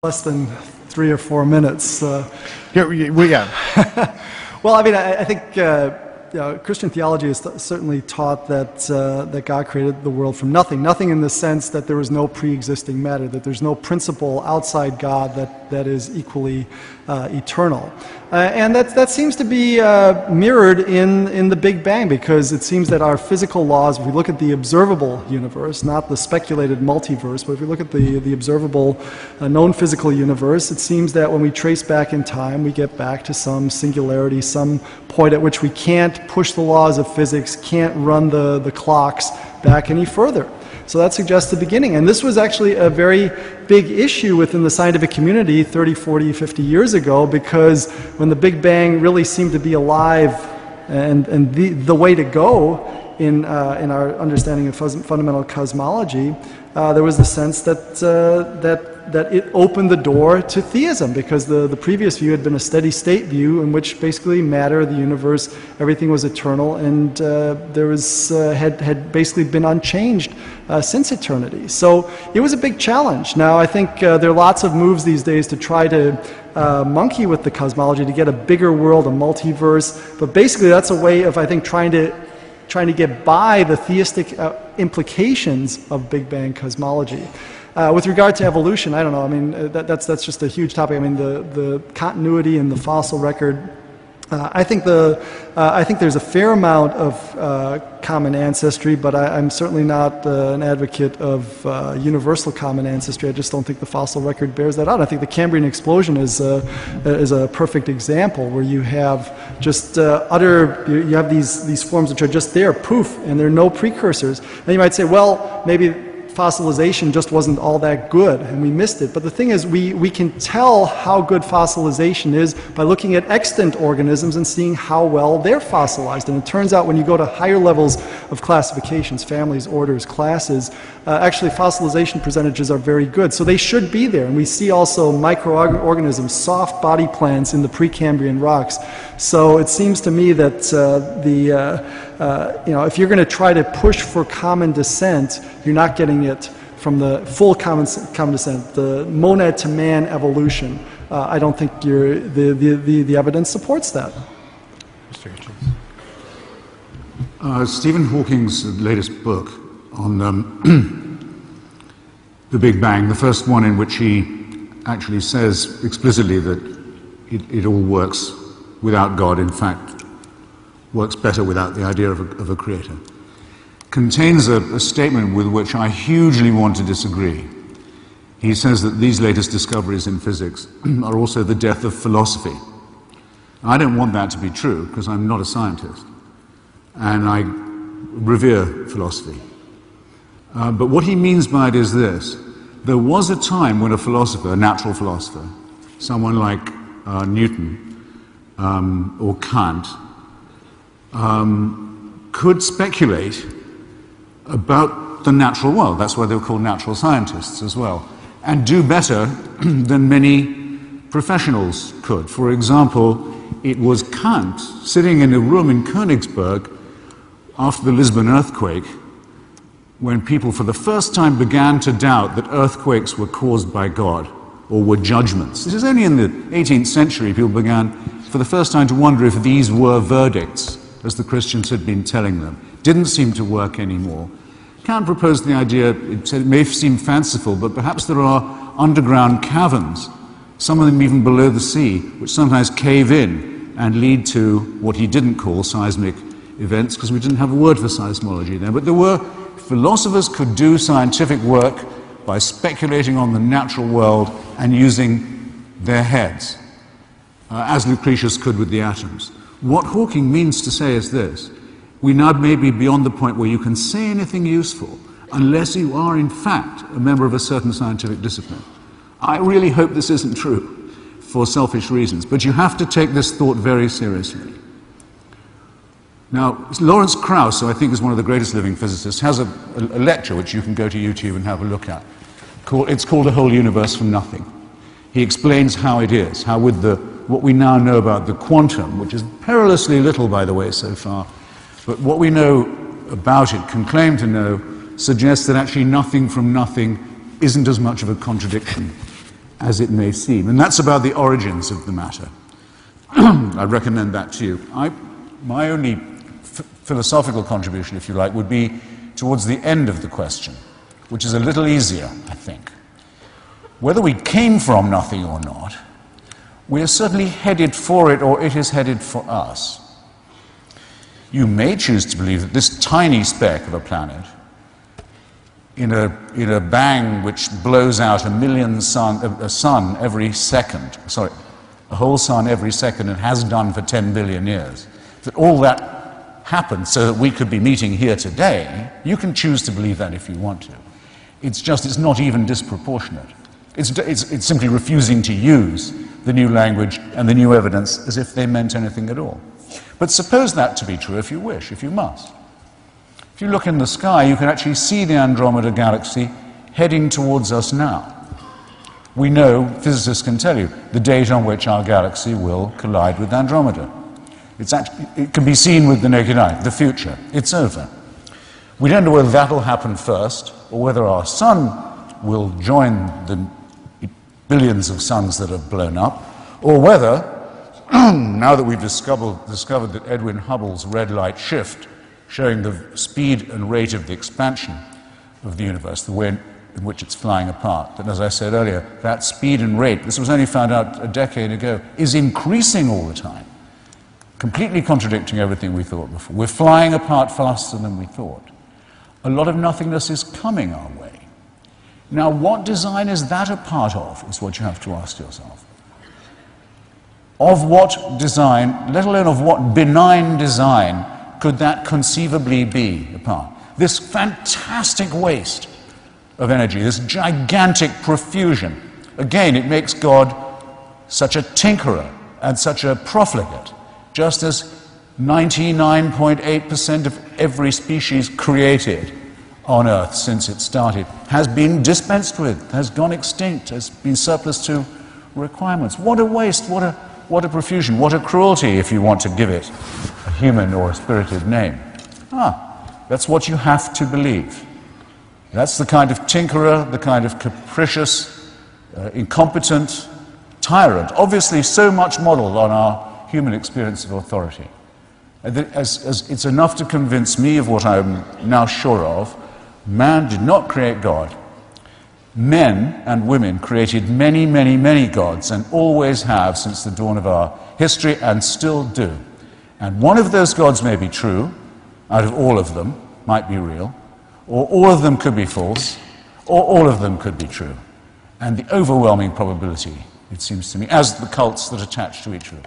Less than 3 or 4 minutes. Yeah. Well, I mean, I think Christian theology has certainly taught that that God created the world from nothing. Nothing in the sense that there was no pre-existing matter, that there's no principle outside God that is equally eternal. And that seems to be mirrored in the Big Bang, because it seems that our physical laws, if we look at the observable universe, not the speculated multiverse, but if we look at the observable known physical universe, it seems that when we trace back in time, we get back to some singularity, some point at which we can't push the laws of physics, can't run the clocks back any further. So that suggests the beginning. And this was actually a very big issue within the scientific community 30, 40, 50 years ago, because when the Big Bang really seemed to be alive and the way to go in our understanding of fundamental cosmology, there was the sense that it opened the door to theism, because the previous view had been a steady state view in which basically matter, the universe, everything was eternal, and there was had basically been unchanged since eternity. So it was a big challenge. Now I think there are lots of moves these days to try to monkey with the cosmology to get a bigger world, a multiverse, but basically that's a way of, I think, trying to get by the theistic implications of Big Bang cosmology. With regard to evolution, I don't know. I mean, that's just a huge topic. I mean, the continuity in the fossil record. I think there's a fair amount of common ancestry, but I'm certainly not an advocate of universal common ancestry. I just don't think the fossil record bears that out. I think the Cambrian explosion is a perfect example where you have just you have these forms which are just there, poof, and there are no precursors. And you might say, well, maybe fossilization just wasn't all that good and we missed it. But the thing is, we can tell how good fossilization is by looking at extant organisms and seeing how well they're fossilized. And it turns out when you go to higher levels of classifications, families, orders, classes, actually fossilization percentages are very good. So they should be there. And we see also microorganisms, soft body plants in the Precambrian rocks. So it seems to me that if you're going to try to push for common descent, you're not getting it from the full common descent, the monad to man evolution. I don't think the evidence supports that. Mr. Hitchens. Stephen Hawking's latest book on the Big Bang, the first one in which he actually says explicitly that it all works without God, in fact, works better without the idea of a creator, contains a statement with which I hugely want to disagree. He says that these latest discoveries in physics are also the death of philosophy. I don't want that to be true, because I'm not a scientist, and I revere philosophy. But what he means by it is this: there was a time when a philosopher, a natural philosopher, someone like Newton or Kant, could speculate about the natural world. That's why they were called natural scientists as well, and do better than many professionals could. For example, it was Kant sitting in a room in Königsberg after the Lisbon earthquake, when people for the first time began to doubt that earthquakes were caused by God or were judgments. This is only in the 18th century people began for the first time to wonder if these were verdicts, as the Christians had been telling them. Didn't seem to work anymore. Kant proposed the idea, it said it may seem fanciful, but perhaps there are underground caverns, some of them even below the sea, which sometimes cave in and lead to what he didn't call seismic events, because we didn't have a word for seismology then. But there were philosophers could do scientific work by speculating on the natural world and using their heads, as Lucretius could with the atoms. What Hawking means to say is this: we now may be beyond the point where you can say anything useful unless you are in fact a member of a certain scientific discipline. I really hope this isn't true for selfish reasons, but you have to take this thought very seriously. Now, Lawrence Krauss, who I think is one of the greatest living physicists, has a lecture which you can go to YouTube and have a look at. It's called A Whole Universe from Nothing. He explains how it is, how with what we now know about the quantum, which is perilously little, by the way, so far, but what we know about it, can claim to know, suggests that actually nothing from nothing isn't as much of a contradiction as it may seem. And that's about the origins of the matter. I recommend that to you. My only philosophical contribution, if you like, would be towards the end of the question, which is a little easier, I think. Whether we came from nothing or not, we are certainly headed for it, or it is headed for us. You may choose to believe that this tiny speck of a planet, in a bang which blows out a sun every second, a whole sun every second, and has done for 10 billion years, that all that happened so that we could be meeting here today. You can choose to believe that if you want to. It's not even disproportionate. It's simply refusing to use the new language and the new evidence as if they meant anything at all. But suppose that to be true if you wish, if you must. If you look in the sky, you can actually see the Andromeda galaxy heading towards us now. We know, physicists can tell you, the date on which our galaxy will collide with Andromeda. It can be seen with the naked eye, the future. It's over. We don't know whether that'll happen first, or whether our sun will join the billions of suns that have blown up, or whether, now that we've discovered that Edwin Hubble's red light shift, showing the speed and rate of the expansion of the universe, the way in which it's flying apart, that, as I said earlier, that speed and rate, this was only found out a decade ago, is increasing all the time, completely contradicting everything we thought before. We're flying apart faster than we thought. A lot of nothingness is coming our way. Now, what design is that a part of, is what you have to ask yourself. Of what design, let alone of what benign design, could that conceivably be a part? This fantastic waste of energy, this gigantic profusion. Again, it makes God such a tinkerer and such a profligate, just as 99.8% of every species created on Earth since it started has been dispensed with, has gone extinct, has been surplus to requirements. What a waste, what a profusion, what a cruelty, if you want to give it a human or a spirited name. That's what you have to believe. That's the kind of tinkerer, the kind of capricious, incompetent tyrant, obviously so much modeled on our human experience of authority. As it's enough to convince me of what I'm now sure of. Man did not create God. Men and women created many, many, many gods, and always have since the dawn of our history, and still do. And one of those gods may be true, out of all of them, might be real, or all of them could be false, or all of them could be true. And the overwhelming probability, it seems to me, as the cults that attach to each other,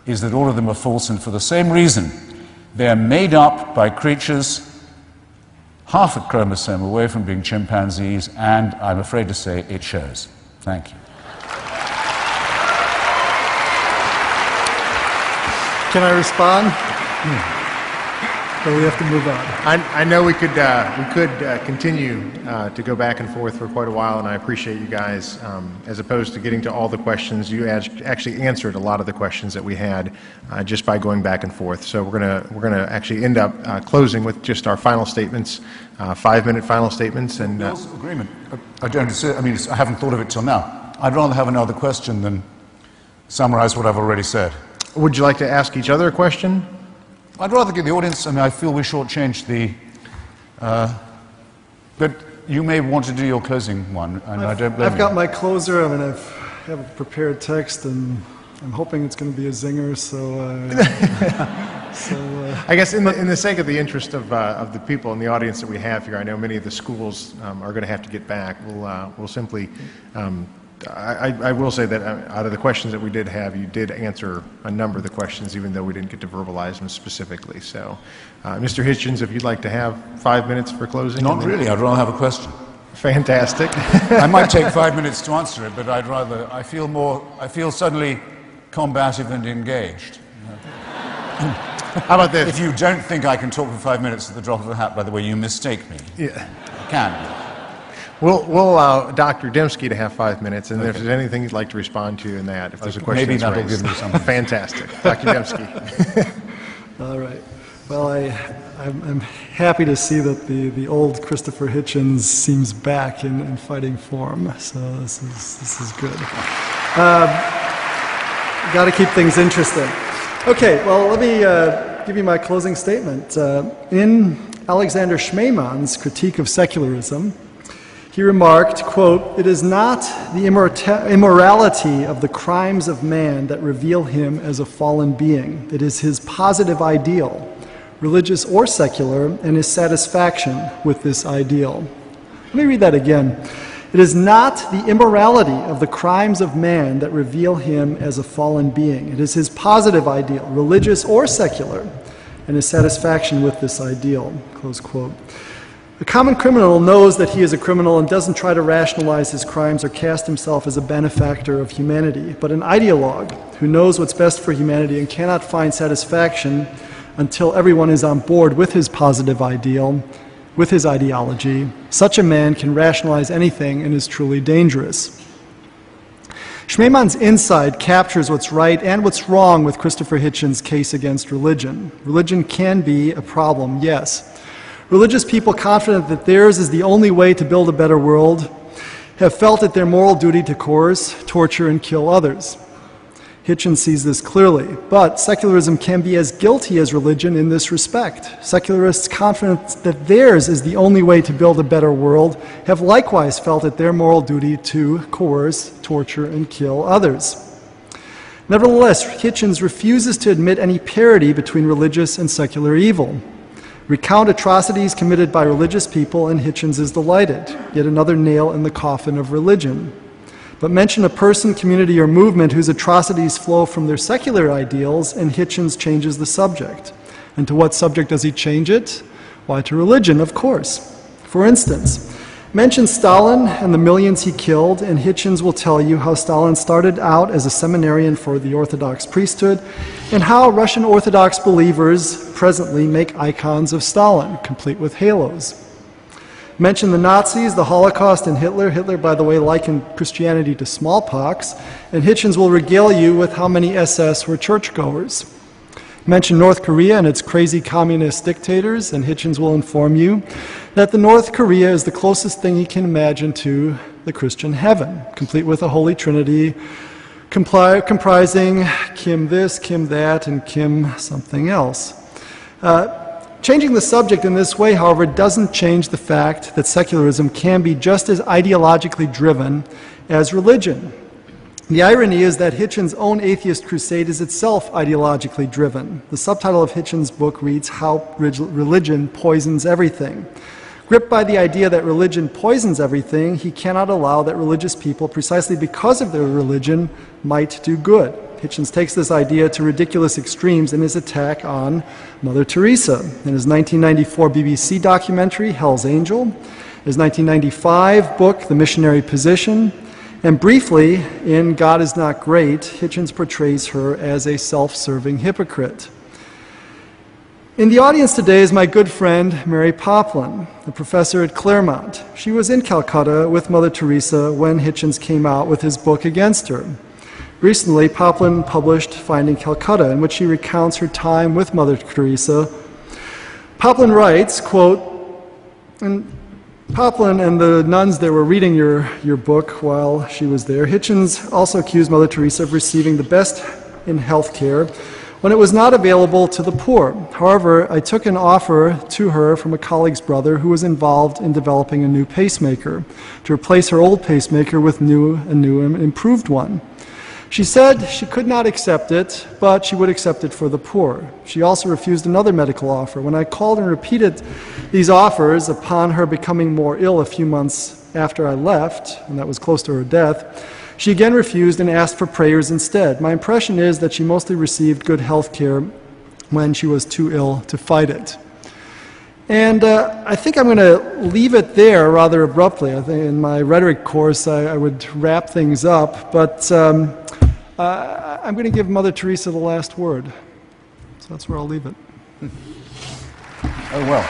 is that all of them are false, and for the same reason. They are made up by creatures half a chromosome away from being chimpanzees, and I'm afraid to say it shows. Thank you. Can I respond? Or we have to move on? I know we could continue to go back and forth for quite a while, and I appreciate you guys. As opposed to getting to all the questions, you actually answered a lot of the questions that we had just by going back and forth. So we're gonna actually end up closing with just our final statements, 5-minute final statements. And agreement. I haven't thought of it till now. I'd rather have another question than summarize what I've already said. Would you like to ask each other a question? I'd rather give the audience, I feel we shortchanged the, but you may want to do your closing one, and I don't blame you. I've got my closer, I have a prepared text, and I'm hoping it's going to be a zinger, I guess in the sake of the interest of the people in the audience that we have here, I know many of the schools are going to have to get back. We'll simply, I will say that out of the questions that we did have, you did answer a number of the questions, even though we didn't get to verbalize them specifically. So, Mr. Hitchens, if you'd like to have 5 minutes for closing. Not really, I'd rather have a question. Fantastic. I might take 5 minutes to answer it, but I feel suddenly combative and engaged. How about this? If you don't think I can talk for 5 minutes at the drop of a hat, by the way, you mistake me. Yeah. I can. We'll allow Dr. Dembski to have 5 minutes, and if there's anything you'd like to respond to in that, if there's a question. Maybe that'll give me something. Fantastic. Dr. Dembski. All right. Well, I'm happy to see that the old Christopher Hitchens seems back in fighting form. So this is good. Got to keep things interesting. Okay, well, let me give you my closing statement. In Alexander Schmemann's critique of secularism, he remarked, quote, "It is not the immorality of the crimes of man that reveal him as a fallen being. It is his positive ideal, religious or secular, and his satisfaction with this ideal." Let me read that again. "It is not the immorality of the crimes of man that reveal him as a fallen being. It is his positive ideal, religious or secular, and his satisfaction with this ideal." Close quote. The common criminal knows that he is a criminal and doesn't try to rationalize his crimes or cast himself as a benefactor of humanity. But an ideologue who knows what's best for humanity and cannot find satisfaction until everyone is on board with his positive ideal, with his ideology, such a man can rationalize anything and is truly dangerous. Schmemann's insight captures what's right and what's wrong with Christopher Hitchens' case against religion. Religion can be a problem, yes. Religious people confident that theirs is the only way to build a better world have felt it their moral duty to coerce, torture, and kill others. Hitchens sees this clearly, but secularism can be as guilty as religion in this respect. Secularists confident that theirs is the only way to build a better world have likewise felt it their moral duty to coerce, torture, and kill others. Nevertheless, Hitchens refuses to admit any parity between religious and secular evil. Recount atrocities committed by religious people and Hitchens is delighted, yet another nail in the coffin of religion. But mention a person, community, or movement whose atrocities flow from their secular ideals and Hitchens changes the subject. And to what subject does he change it? Why, to religion, of course. For instance, mention Stalin and the millions he killed, and Hitchens will tell you how Stalin started out as a seminarian for the Orthodox priesthood, and how Russian Orthodox believers presently make icons of Stalin, complete with halos. Mention the Nazis, the Holocaust, and Hitler. Hitler, by the way, likened Christianity to smallpox, and Hitchens will regale you with how many SS were churchgoers. Mention North Korea and its crazy communist dictators, and Hitchens will inform you that the North Korea is the closest thing he can imagine to the Christian heaven, complete with a Holy Trinity, comprising Kim this, Kim that, and Kim something else. Changing the subject in this way, however, doesn't change the fact that secularism can be just as ideologically driven as religion. The irony is that Hitchens' own atheist crusade is itself ideologically driven. The subtitle of Hitchens' book reads, "How Religion Poisons Everything." Gripped by the idea that religion poisons everything, he cannot allow that religious people, precisely because of their religion, might do good. Hitchens takes this idea to ridiculous extremes in his attack on Mother Teresa. In his 1994 BBC documentary, Hell's Angel, his 1995 book, The Missionary Position, and briefly, in God Is Not Great, Hitchens portrays her as a self-serving hypocrite. In the audience today is my good friend, Mary Poplin, a professor at Claremont. She was in Calcutta with Mother Teresa when Hitchens came out with his book against her. Recently, Poplin published Finding Calcutta, in which she recounts her time with Mother Teresa. Poplin writes, quote, and Poplin and the nuns that were reading your book while she was there, Hitchens also accused Mother Teresa of receiving the best in health care when it was not available to the poor. However, I took an offer to her from a colleague's brother who was involved in developing a new pacemaker to replace her old pacemaker with a new and improved one. She said she could not accept it, but she would accept it for the poor. She also refused another medical offer. When I called and repeated these offers upon her becoming more ill a few months after I left, and that was close to her death, she again refused and asked for prayers instead. My impression is that she mostly received good health care when she was too ill to fight it. And I think I'm going to leave it there rather abruptly. I think in my rhetoric course I would wrap things up, but I'm going to give Mother Teresa the last word. So that's where I'll leave it. Oh, well.